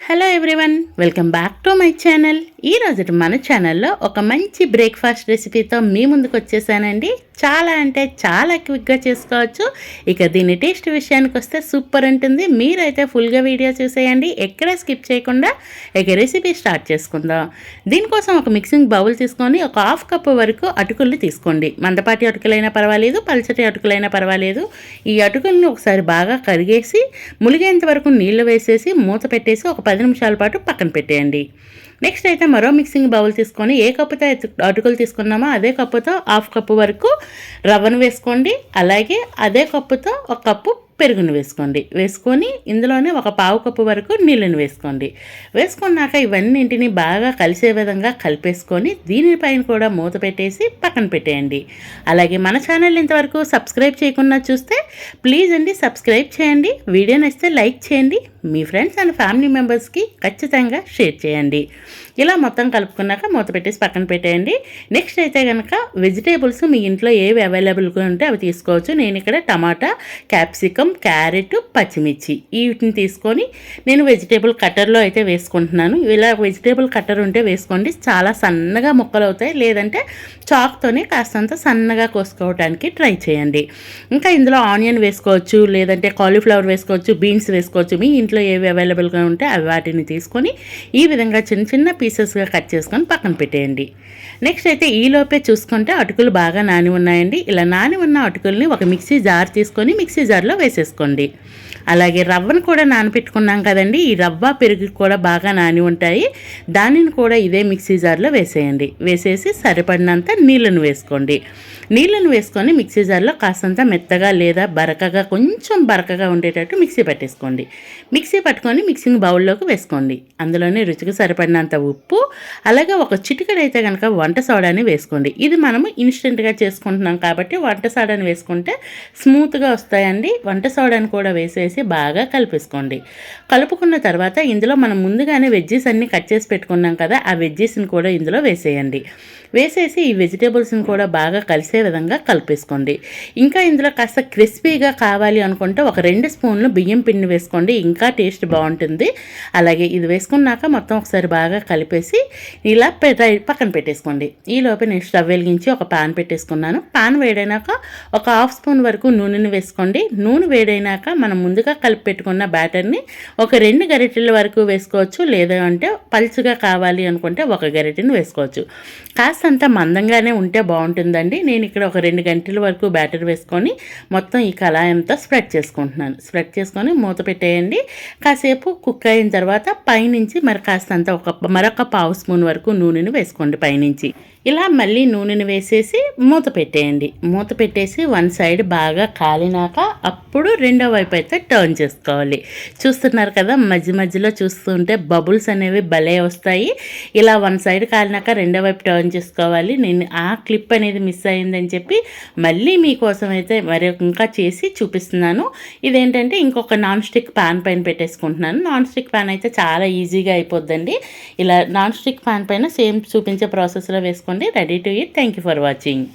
Hello everyone, welcome back to my channel. ఈరోజు మన ఛానల్లో ఒక మంచి బ్రేక్ఫాస్ట్ రెసిపీతో మీ ముందుకు వచ్చేసానండి. చాలా అంటే చాలా క్విక్గా చేసుకోవచ్చు. ఇక దీని టేస్ట్ విషయానికి వస్తే సూపర్ ఉంటుంది. మీరైతే ఫుల్గా వీడియో చూసేయండి, ఎక్కడ స్కిప్ చేయకుండా. ఇక రెసిపీ స్టార్ట్ చేసుకుందాం. దీనికోసం ఒక మిక్సింగ్ బౌల్ తీసుకొని ఒక హాఫ్ కప్పు వరకు అటుకులు తీసుకోండి. మందపాటి అటుకులైనా పర్వాలేదు, పల్చటి అటుకులైనా పర్వాలేదు. ఈ అటుకుల్ని ఒకసారి బాగా కడిగేసి ములిగేంత వరకు నీళ్లు వేసేసి మూత పెట్టేసి ఒక 10 నిమిషాల పాటు పక్కన పెట్టేయండి. నెక్స్ట్ అయితే మరో మిక్సింగ్ బౌల్ తీసుకొని ఏ కప్పుతో అటుకులు తీసుకున్నామో అదే కప్పుతో హాఫ్ కప్పు వరకు రవ్వను వేసుకోండి. అలాగే అదే కప్పుతో ఒక కప్పు పెరుగును వేసుకొని ఇందులోనే ఒక పావు కప్పు వరకు నీళ్ళని వేసుకున్నాక ఇవన్నింటినీ బాగా కలిసే విధంగా కలిపేసుకొని దీనిపైన కూడా మూత పెట్టేసి పక్కన పెట్టేయండి. అలాగే మన ఛానల్ ఇంతవరకు సబ్స్క్రైబ్ చేయకుండా చూస్తే ప్లీజ్ అండి సబ్స్క్రైబ్ చేయండి. వీడియో నచ్చితే లైక్ చేయండి. మీ ఫ్రెండ్స్ అండ్ ఫ్యామిలీ మెంబర్స్కి ఖచ్చితంగా షేర్ చేయండి. ఇలా మొత్తం కలుపుకున్నాక మూత పెట్టేసి పక్కన పెట్టేయండి. నెక్స్ట్ అయితే కనుక వెజిటేబుల్స్ మీ ఇంట్లో ఏవి అవైలబుల్గా ఉంటే అవి తీసుకోవచ్చు. నేను ఇక్కడ టమాటా, క్యాప్సికమ్, క్యారెట్, పచ్చిమిర్చి వీటిని తీసుకొని నేను వెజిటేబుల్ కట్టర్లో అయితే వేసుకుంటున్నాను. ఇలా వెజిటేబుల్ కట్టర్ ఉంటే వేసుకోండి, చాలా సన్నగా ముక్కలు అవుతాయి. లేదంటే చాక్తోనే కాస్తంత సన్నగా కోసుకోవడానికి ట్రై చేయండి. ఇంకా ఇందులో ఆనియన్ వేసుకోవచ్చు, లేదంటే కాలీఫ్లవర్ వేసుకోవచ్చు, బీన్స్ వేసుకోవచ్చు. మీ ఇంట్లో ఏవి అవైలబుల్గా ఉంటే అవి వాటిని తీసుకొని ఈ విధంగా చిన్న చిన్న పీసెస్గా కట్ చేసుకొని పక్కన పెట్టేయండి. నెక్స్ట్ అయితే ఈలోపే చూసుకుంటే అటుకులు బాగా నాని ఉన్నాయండి. ఇలా నాని ఉన్న అటుకుల్ని ఒక మిక్సీ జార్ తీసుకొని మిక్సీ జార్లో వేసేసుకోండి. అలాగే రవ్వను కూడా నానపెట్టుకున్నాం కదండి, ఈ రవ్వ పెరుగు కూడా బాగా నాని ఉంటాయి. దానిని కూడా ఇదే మిక్సీ జార్లో వేసేసి సరిపడినంత నీళ్ళను వేసుకొని మిక్సీ జార్లో కాస్తంత మెత్తగా లేదా కొంచెం బరకగా ఉండేటట్టు మిక్సీ పట్టుకొని మిక్సింగ్ బౌల్లోకి వేసుకోండి. అందులోనే రుచికి సరిపడినంత ఉప్పు, అలాగే ఒక చిటికెడైతే కనుక వంట సోడాని వేసుకోండి. ఇది మనము ఇన్స్టెంట్గా చేసుకుంటున్నాం కాబట్టి వంట సోడాని వేసుకుంటే స్మూత్గా వస్తాయండి. వంట సోడాని కూడా వేసేసి బాగా కలుపుకున్న తర్వాత ఇందులో మనం ముందుగానే వెజ్జీస్ అన్ని కట్ చేసి పెట్టుకున్నాం కదా, ఆ వెజ్జీస్ని కూడా ఇందులో వేసేసి ఈ వెజిటేబుల్స్ని కూడా బాగా కలిసే విధంగా కలిపేసుకోండి. ఇంకా ఇందులో కాస్త క్రిస్పీగా కావాలి అనుకుంటే ఒక 2 స్పూన్లు బియ్యం పిండి వేసుకోండి, ఇంకా టేస్ట్ బాగుంటుంది. అలాగే ఇది వేసుకున్నాక మొత్తం ఒకసారి బాగా కలిపేసి ఇలా పక్కన పెట్టేసుకోండి. ఈలోపు నేను స్టవ్ వెలిగించి ఒక పాన్ పెట్టేసుకున్నాను. పాన్ వేడైనాక ఒక హాఫ్ స్పూన్ వరకు నూనెని వేసుకోండి. నూనె వేడైనాక మనం ముందుగా కలిపి పెట్టుకున్న బ్యాటర్ని ఒక 2 గరిటెల వరకు వేసుకోవచ్చు. లేదా అంటే పల్చగా కావాలి అనుకుంటే ఒక గరిటెని వేసుకోవచ్చు. కాస్తంత మందంగానే ఉంటే బాగుంటుందండి. నేను ఇక్కడ ఒక 2 గంటల వరకు బ్యాటర్ వేసుకొని మొత్తం ఈ కళాయంతో స్ప్రెడ్ చేసుకొని మూత పెట్టేయండి. కాసేపు కుక్ అయిన తర్వాత పైనుంచి మరొక పావు స్పూన్ వరకు నూనెని వేసుకోండి పైనుంచి. ఇలా మళ్ళీ నూనెని వేసేసి మూత పెట్టేసి వన్ సైడ్ బాగా కాలినాక అప్పుడు రెండో వైపు అయితే టర్న్ చేసుకోవాలి. చూస్తున్నారు కదా, మధ్యలో చూస్తుంటే బబుల్స్ అనేవి భలే వస్తాయి. ఇలా వన్ సైడ్ కాలినాక రెండో వైపు టర్న్ చేసుకోవాలి. నేను ఆ క్లిప్ అనేది మిస్ అయిందని చెప్పి మళ్ళీ మీకోసం అయితే ఇంకా చేసి చూపిస్తున్నాను. ఇదేంటంటే ఇంకొక నాన్ స్టిక్ ప్యాన్ పైన పెట్టేసుకుంటున్నాను. నాన్ స్టిక్ ప్యాన్ అయితే చాలా ఈజీగా అయిపోద్దండి. ఇలా నాన్ స్టిక్ ప్యాన్ పైన సేమ్ చూపించే ప్రాసెస్లో వేసుకోండి. Ready to eat. Thank you for watching.